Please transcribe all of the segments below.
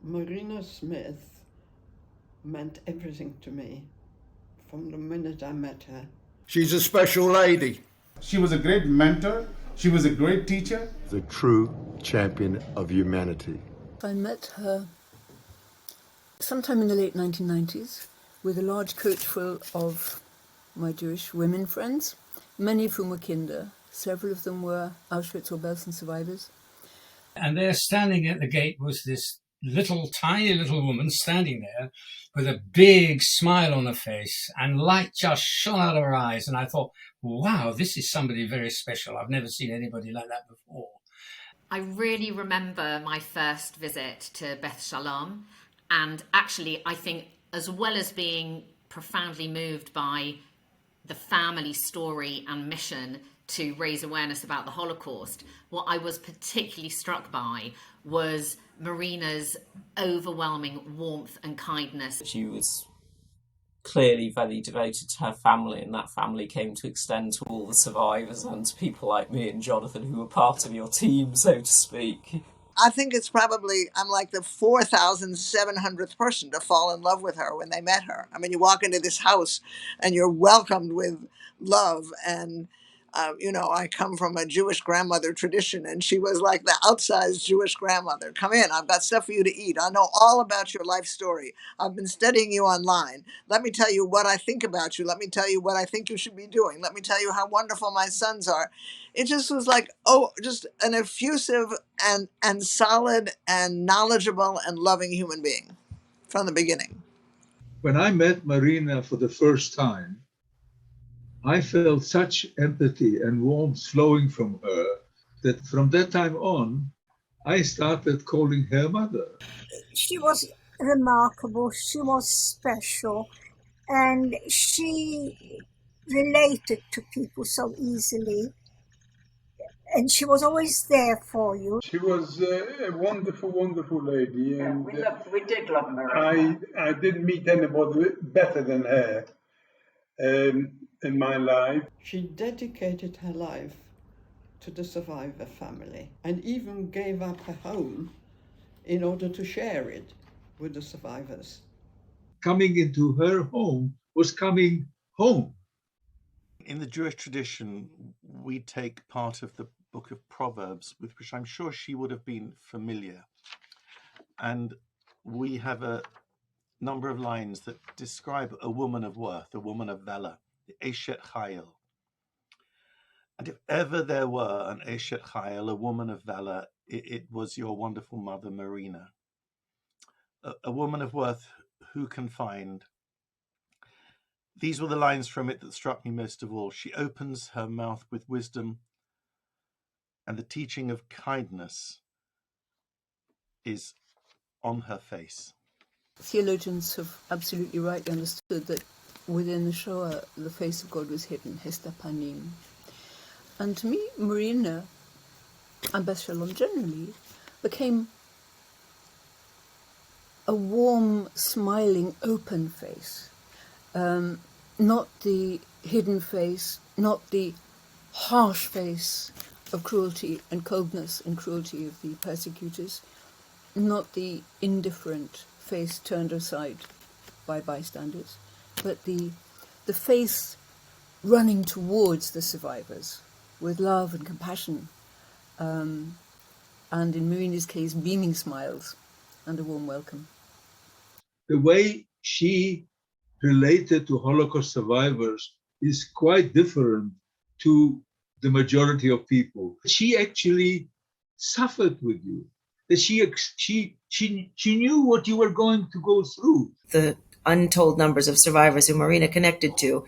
Marina Smith meant everything to me from the minute I met her. She's a special lady. She was a great mentor. She was a great teacher. The true champion of humanity. I met her sometime in the late 1990s with a large coach full of my Jewish women friends, many of whom were kinder. Several of them were Auschwitz or Belsen survivors. And there, standing at the gate, was this tiny little woman standing there with a big smile on her face, and light just shone out of her eyes. And I thought, wow, this is somebody very special. I've never seen anybody like that before. I really remember my first visit to Beth Shalom. And actually, I think as well as being profoundly moved by the family story and mission to raise awareness about the Holocaust, what I was particularly struck by was Marina's overwhelming warmth and kindness. She was clearly very devoted to her family, and that family came to extend to all the survivors and to people like me and Jonathan who were part of your team, so to speak. I think it's probably, I'm like the 4,700th person to fall in love with her when they met her. I mean, you walk into this house and you're welcomed with love. And, I come from a Jewish grandmother tradition, and she was like the outsized Jewish grandmother. Come in, I've got stuff for you to eat. I know all about your life story. I've been studying you online. Let me tell you what I think about you. Let me tell you what I think you should be doing. Let me tell you how wonderful my sons are. It just was like, just an effusive and solid and knowledgeable and loving human being from the beginning. When I met Marina for the first time, I felt such empathy and warmth flowing from her that from that time on, I started calling her mother. She was remarkable, she was special, and she related to people so easily. And she was always there for you. She was a wonderful, wonderful lady. Yeah, and we did love Marina. I didn't meet anybody better than her in my life. She dedicated her life to the survivor family and even gave up her home in order to share it with the survivors. Coming into her home was coming home. In the Jewish tradition, we take part of the book of Proverbs, with which I'm sure she would have been familiar. And we have a number of lines that describe a woman of worth, a woman of valor, the Eshet Chayil. And if ever there were an Eshet Chayil, a woman of valor, it was your wonderful mother, Marina. A woman of worth who can find. These were the lines from it that struck me most of all. She opens her mouth with wisdom, and the teaching of kindness is on her face. Theologians have absolutely rightly understood that within the Shoah, the face of God was hidden, Hester Panim. And to me, Marina, and Beth Shalom generally, became a warm, smiling, open face. Not the hidden face, not the harsh face of cruelty and coldness and cruelty of the persecutors, not the indifferent face turned aside by bystanders, but the face running towards the survivors with love and compassion, and in Marina's case, beaming smiles and a warm welcome. The way she related to Holocaust survivors is quite different to the majority of people. She actually suffered with you. That she knew what you were going to go through. The untold numbers of survivors who Marina connected to,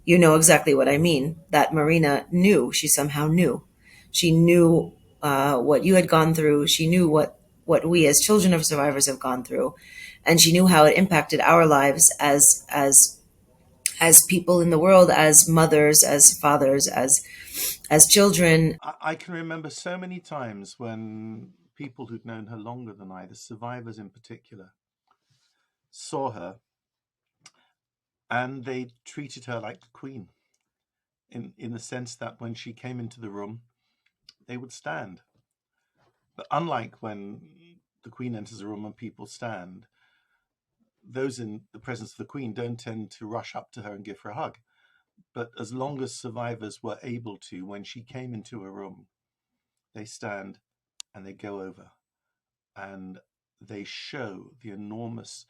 you know exactly what I mean. That Marina knew, she somehow knew. She knew what you had gone through. She knew what we as children of survivors have gone through. And she knew how it impacted our lives as people in the world, as mothers, as fathers, as children. I can remember so many times when people who'd known her longer than I, the survivors in particular, saw her and they treated her like the queen, in the sense that when she came into the room, they would stand. But unlike when the Queen enters a room and people stand, those in the presence of the Queen don't tend to rush up to her and give her a hug. But as long as survivors were able to, when she came into a room, they stand and they go over and they show the enormous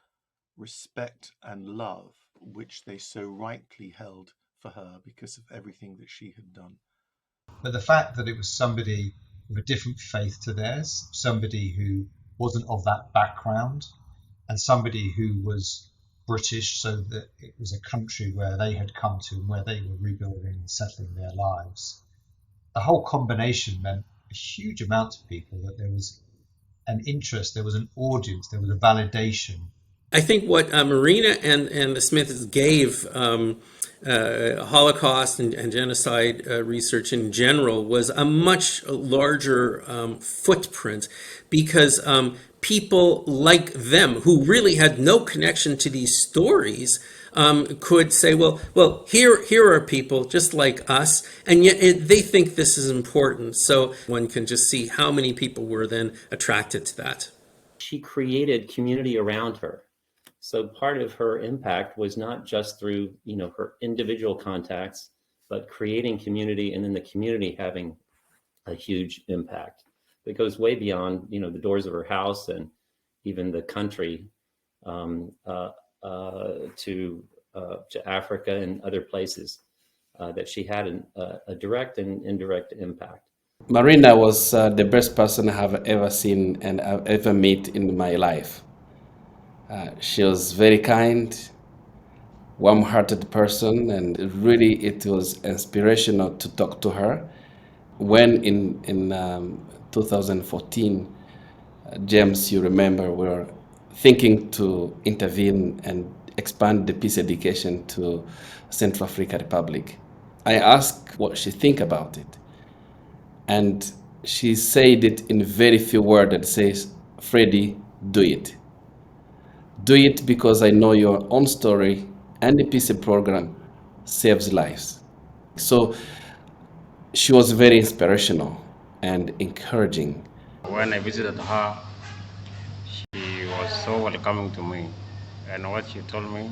respect and love which they so rightly held for her because of everything that she had done. But the fact that it was somebody with a different faith to theirs, somebody who wasn't of that background, and somebody who was British, so that it was a country where they had come to and where they were rebuilding and settling their lives. The whole combination meant a huge amount to people that there was an interest, there was an audience, there was a validation. I think what Marina and the Smiths gave Holocaust and genocide research in general was a much larger footprint, because people like them who really had no connection to these stories could say, well, here are people just like us, and yet they think this is important. So one can just see how many people were then attracted to that. She created community around her. So part of her impact was not just through, her individual contacts, but creating community, and then the community having a huge impact that goes way beyond, the doors of her house and even the country, to Africa and other places, that she had a direct and indirect impact. Marina was the best person I have ever seen and I've ever met in my life. She was very kind, warm-hearted person, and really it was inspirational to talk to her. When in 2014, James, you remember, we were thinking to intervene and expand the peace education to Central African Republic. I asked what she think about it, and she said it in very few words that says, "Freddie, do it. Do it because I know your own story and the peace program saves lives." So she was very inspirational and encouraging. When I visited her, she was so welcoming to me, and what she told me,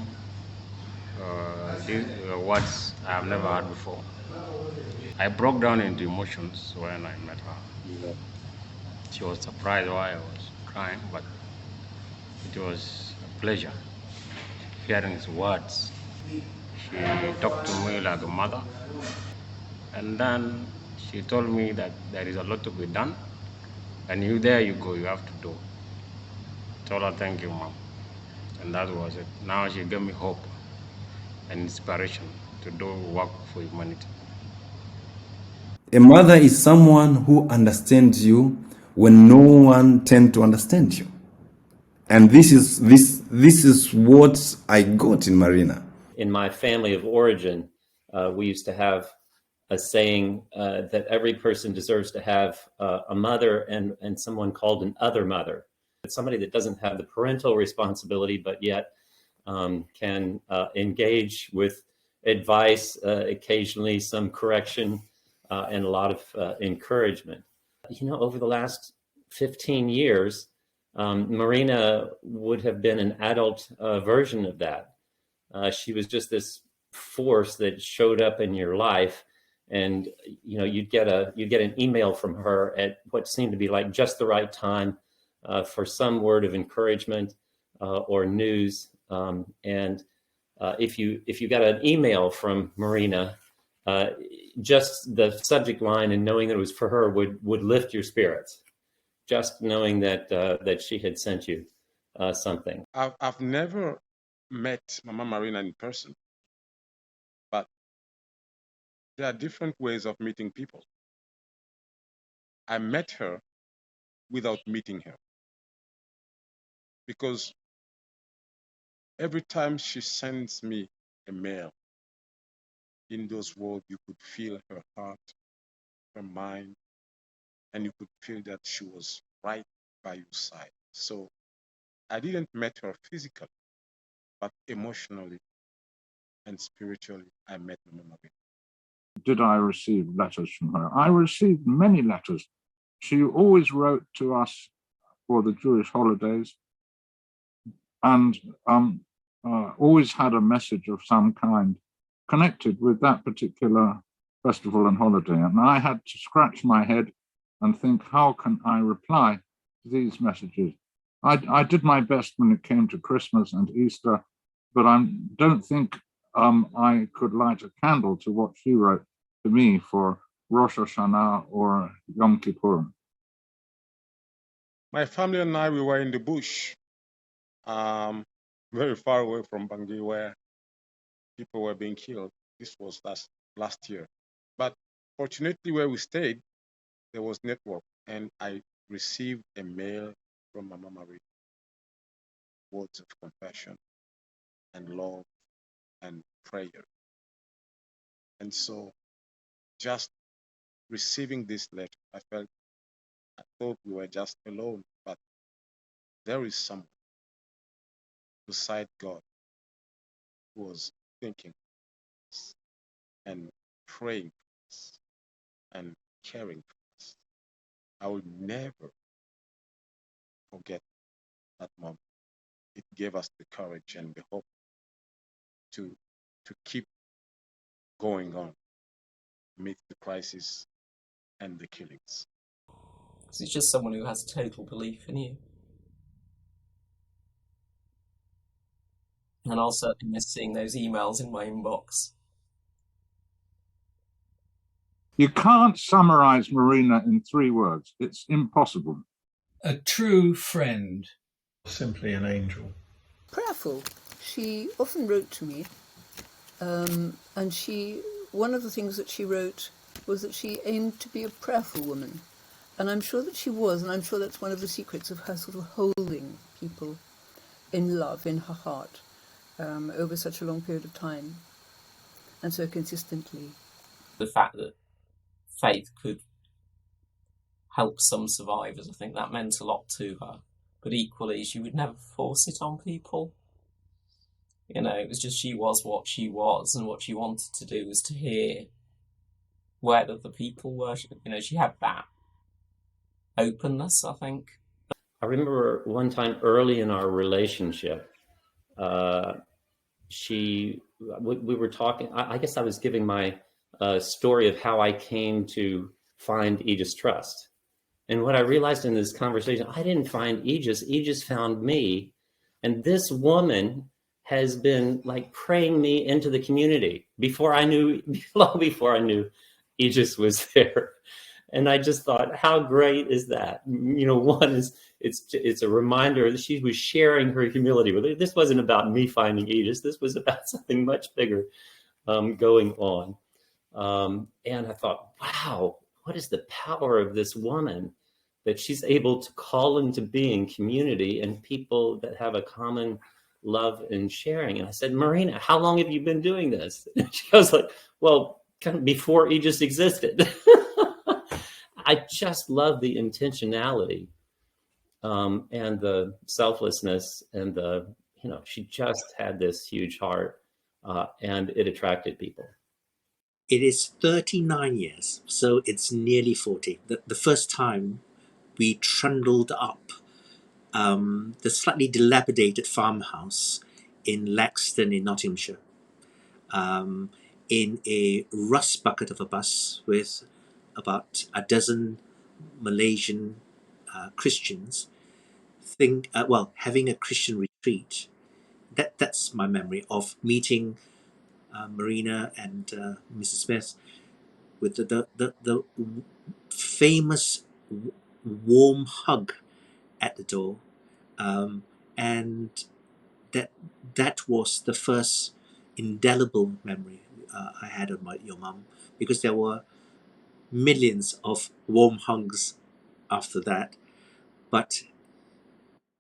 these words I have never heard before. I broke down into emotions when I met her. She was surprised why I was crying, but it was a pleasure hearing his words. She talked to me like a mother, and then she told me that there is a lot to be done, and you go, you have to do. I told her, thank you, Mom, and that was it. Now she gave me hope and inspiration to do work for humanity. A mother is someone who understands you when no one tends to understand you. And this is what I got in Marina. In my family of origin, we used to have a saying that every person deserves to have a mother and someone called an other mother. It's somebody that doesn't have the parental responsibility, but yet can engage with advice, occasionally some correction, and a lot of encouragement. Over the last 15 years, Marina would have been an adult version of that. She was just this force that showed up in your life, and you'd get an email from her at what seemed to be like just the right time for some word of encouragement or news. And if you got an email from Marina, just the subject line and knowing that it was for her would lift your spirits. Just knowing that she had sent you something. I've never met Mama Marina in person, but there are different ways of meeting people. I met her without meeting her, because every time she sends me a mail, in those words you could feel her heart, her mind, and you could feel that she was right by your side. So I didn't meet her physically, but emotionally and spiritually, I met Mama Marina. Did I receive letters from her? I received many letters. She always wrote to us for the Jewish holidays, and always had a message of some kind connected with that particular festival and holiday. And I had to scratch my head and think, how can I reply to these messages? I did my best when it came to Christmas and Easter, but I don't think I could light a candle to what she wrote to me for Rosh Hashanah or Yom Kippur. My family and I, we were in the bush, very far away from Bangui, where people were being killed. This was last year. But fortunately, where we stayed, there was network, and I received a mail from Mama Marie, words of compassion and love and prayer. And so just receiving this letter, I thought we were just alone, but there is someone beside God who was thinking us and praying for us and caring for us. I will never forget that moment. It gave us the courage and the hope to keep going on amidst the crisis and the killings. Because it's just someone who has total belief in you. And I'll certainly miss seeing those emails in my inbox. You can't summarize Marina in 3 words. It's impossible. A true friend. Simply an angel. Prayerful. She often wrote to me, and one of the things that she wrote was that she aimed to be a prayerful woman. And I'm sure that she was, and I'm sure that's one of the secrets of her sort of holding people in love, in her heart, over such a long period of time, and so consistently. The fact that faith could help some survivors, I think that meant a lot to her. But equally, she would never force it on people. You know, it was just she was what she was, and what she wanted to do was to hear where the people were. You know, she had that openness, I think. I remember one time early in our relationship, we were talking, I guess I was giving my story of how I came to find Aegis Trust. And what I realized in this conversation, I didn't find Aegis, Aegis found me. And this woman has been like praying me into the community long before I knew Aegis was there. And I just thought, how great is that? You know, one is, it's a reminder that she was sharing her humility with it. This wasn't about me finding Aegis. This was about something much bigger going on. And I thought, wow, what is the power of this woman, that she's able to call into being community and people that have a common love and sharing. And I said, Marina, how long have you been doing this? And she goes like, well, kind of before Aegis existed. I just love the intentionality and the selflessness and she just had this huge heart and it attracted people. It is 39 years, so it's nearly 40. The first time we trundled up the slightly dilapidated farmhouse in Laxton in Nottinghamshire in a rust bucket of a bus with about a dozen Malaysian Christians, having a Christian retreat. That's my memory of meeting Marina and Mrs. Smith with the famous warm hug at the door, and that was the first indelible memory I had of your mum, because there were millions of warm hugs after that. But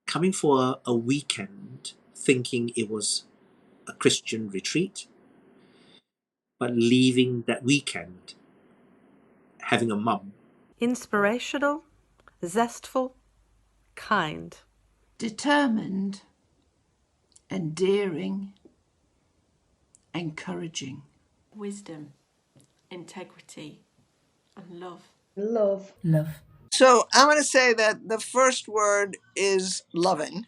coming for a weekend, thinking it was a Christian retreat, but leaving that weekend having a mum. Inspirational, zestful, kind. Determined, endearing, encouraging. Wisdom, integrity, and love. Love. Love. So I'm going to say that the first word is loving,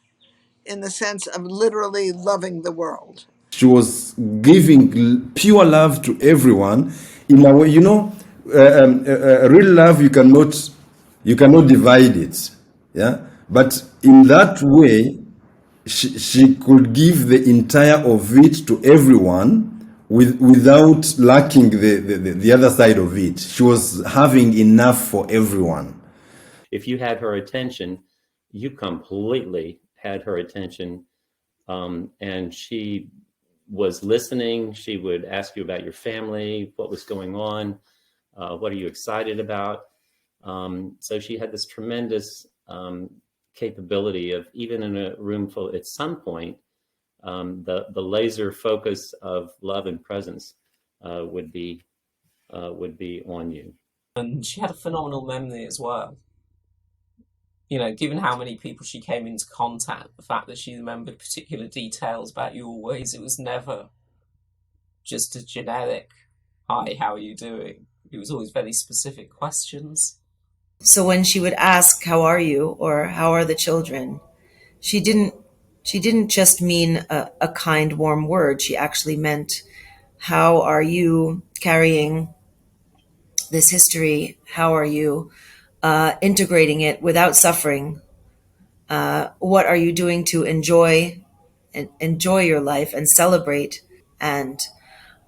in the sense of literally loving the world. She was giving pure love to everyone in a way, real love you cannot divide it, yeah. But in that way, she could give the entire of it to everyone without lacking the other side of it. She was having enough for everyone. If you had her attention, you completely had her attention, and she was listening. She would ask you about your family, what was going on, what are you excited about. So she had this tremendous capability of, even in a room full, at some point, the laser focus of love and presence would be on you. And she had a phenomenal memory as well. You know, given how many people she came into contact, the fact that she remembered particular details about you always, it was never just a generic, "Hi, how are you doing?" It was always very specific questions. So when she would ask, "How are you?" or "How are the children?" she didn't just mean a kind, warm word. She actually meant, "How are you carrying this history? How are you integrating it without suffering? What are you doing to enjoy your life and celebrate?" And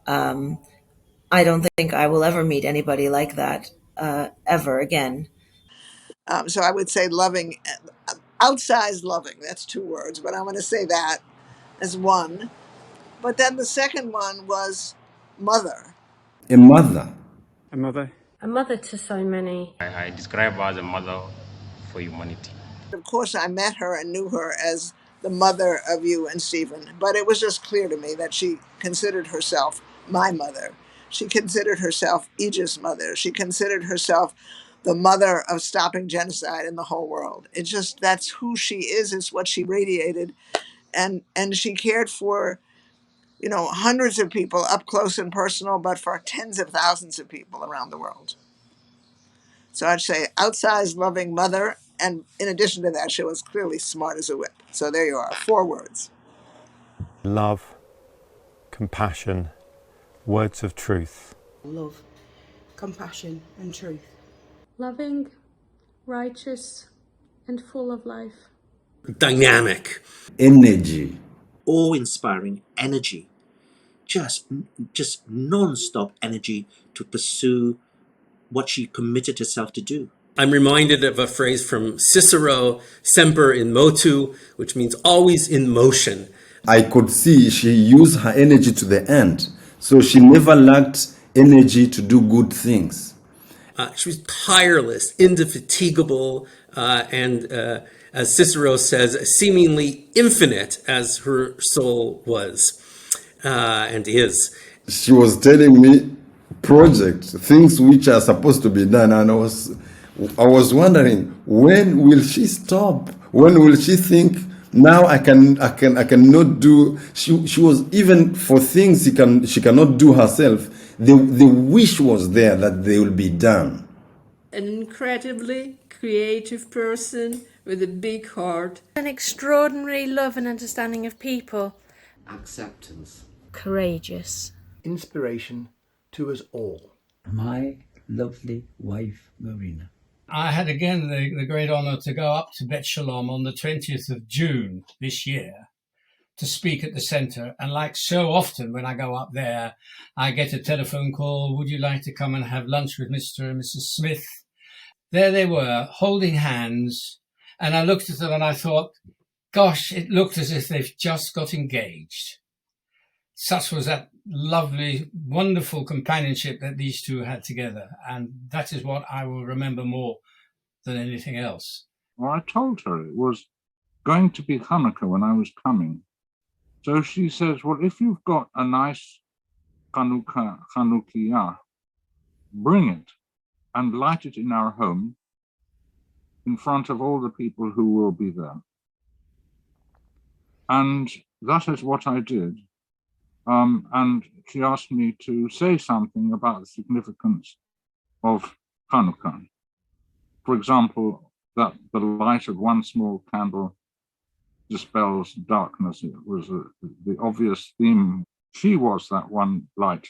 I don't think I will ever meet anybody like that ever again. So I would say loving, outsized loving. That's two words, but I'm going to say that as one. But then the second one was mother. A mother. A mother. A mother to so many. I describe her as a mother for humanity. Of course, I met her and knew her as the mother of you and Stephen, but it was just clear to me that she considered herself my mother. She considered herself Aegis' mother. She considered herself the mother of stopping genocide in the whole world. It's just, that's who she is. It's what she radiated, and she cared for, hundreds of people up close and personal, but for tens of thousands of people around the world. So I'd say outsized, loving mother, and in addition to that, she was clearly smart as a whip. So there you are, 4 words. Love, compassion, words of truth. Love, compassion, and truth. Loving, righteous, and full of life. Dynamic. Energy. Awe-inspiring energy. Just non-stop energy to pursue what she committed herself to do. I'm reminded of a phrase from Cicero, semper in motu, which means always in motion. I could see she used her energy to the end. So she never lacked energy to do good things. She was tireless, indefatigable, and as Cicero says, seemingly infinite as her soul was and is. She was telling me projects, things which are supposed to be done, and I was wondering, when will she stop? When will she think, now I cannot do? She was, even for things she cannot do herself, the wish was there that they will be done. An incredibly creative person with a big heart. An extraordinary love and understanding of people. Acceptance. Courageous. Inspiration to us all. My lovely wife, Marina. I had again the great honour to go up to Bet Shalom on the 20th of June this year to speak at the centre. And like so often when I go up there, I get a telephone call, "Would you like to come and have lunch with Mr. and Mrs. Smith?" There they were, holding hands. And I looked at them and I thought, gosh, it looked as if they've just got engaged. Such was that lovely, wonderful companionship that these two had together. And that is what I will remember more than anything else. Well, I told her it was going to be Hanukkah when I was coming. So she says, well, if you've got a nice Chanukiah, bring it and light it in our home in front of all the people who will be there. And that is what I did. And she asked me to say something about the significance of Hanukkah. For example, that the light of one small candle dispels darkness. It was the obvious theme. She was that one light,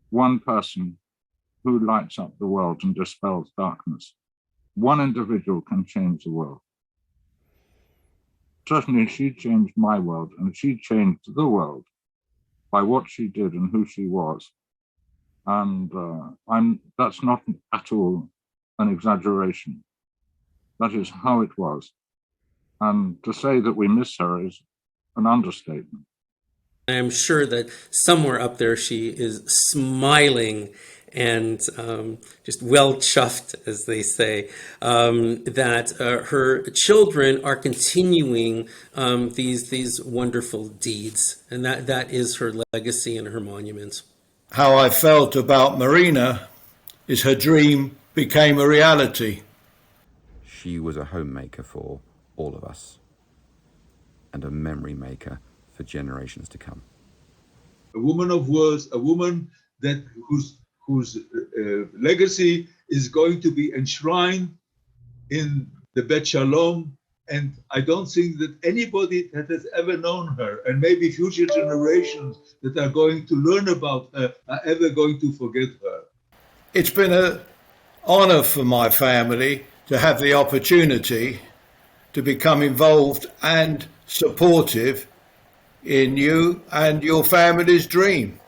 one person who lights up the world and dispels darkness. One individual can change the world. Certainly, she changed my world, and she changed the world by what she did and who she was. And that's not at all an exaggeration. That is how it was. And to say that we miss her is an understatement. I am sure that somewhere up there she is smiling and just well chuffed, as they say, that her children are continuing these wonderful deeds, and that is her legacy and her monument. How I felt about Marina is her dream became a reality. She was a homemaker for all of us and a memory maker for generations to come. A woman of words, a woman whose legacy is going to be enshrined in the Bet Shalom, and I don't think that anybody that has ever known her, and maybe future generations that are going to learn about her, are ever going to forget her. It's been an honor for my family to have the opportunity to become involved and supportive in you and your family's dream.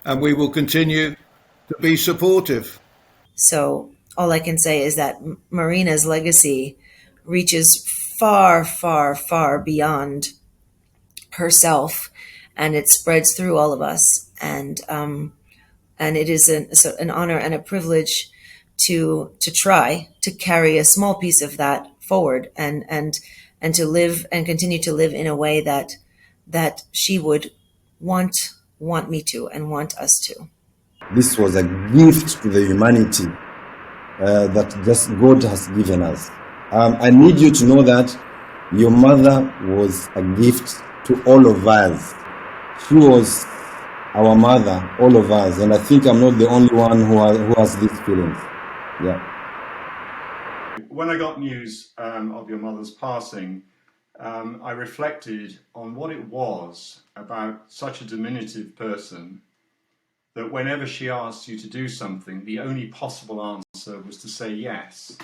And we will continue to be supportive. So all I can say is that Marina's legacy reaches far, far, far beyond herself, and it spreads through all of us. And it is an honor and a privilege to try to carry a small piece of that forward, and to live and continue to live in a way that she would want me to and want us to. This was a gift to the humanity that just God has given us. I need you to know that your mother was a gift to all of us. She was our mother, all of us, and I think I'm not the only one who has these feelings. Yeah. When I got news of your mother's passing, I reflected on what it was about such a diminutive person that whenever she asked you to do something, the only possible answer was to say yes.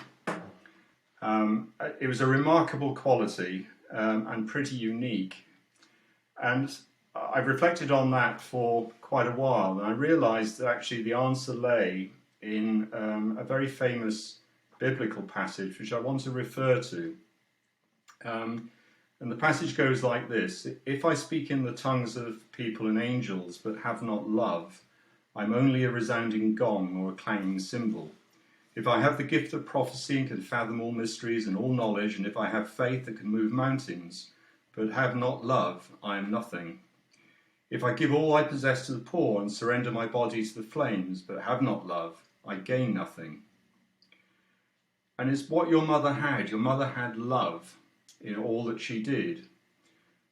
It was a remarkable quality and pretty unique. And I've reflected on that for quite a while, and I realized that actually the answer lay in a very famous biblical passage, which I want to refer to. And the passage goes like this: "If I speak in the tongues of people and angels, but have not love, I'm only a resounding gong or a clanging cymbal. If I have the gift of prophecy and can fathom all mysteries and all knowledge, and if I have faith that can move mountains, but have not love, I am nothing. If I give all I possess to the poor and surrender my body to the flames, but have not love, I gain nothing." And it's what your mother had. Your mother had love in all that she did.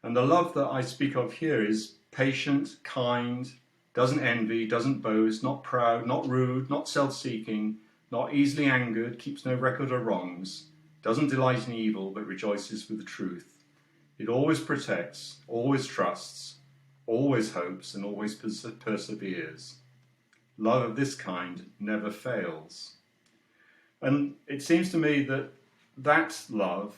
And the love that I speak of here is patient, kind, doesn't envy, doesn't boast, not proud, not rude, not self-seeking, not easily angered, keeps no record of wrongs, doesn't delight in evil, but rejoices with the truth. It always protects, always trusts, always hopes, and always perseveres. Love of this kind never fails. And it seems to me that that love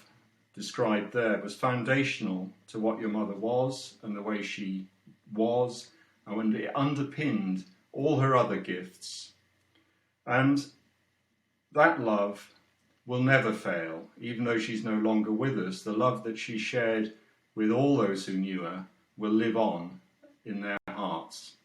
described there was foundational to what your mother was and the way she was, and it underpinned all her other gifts. And that love will never fail, even though she's no longer with us. The love that she shared with all those who knew her will live on in their hearts.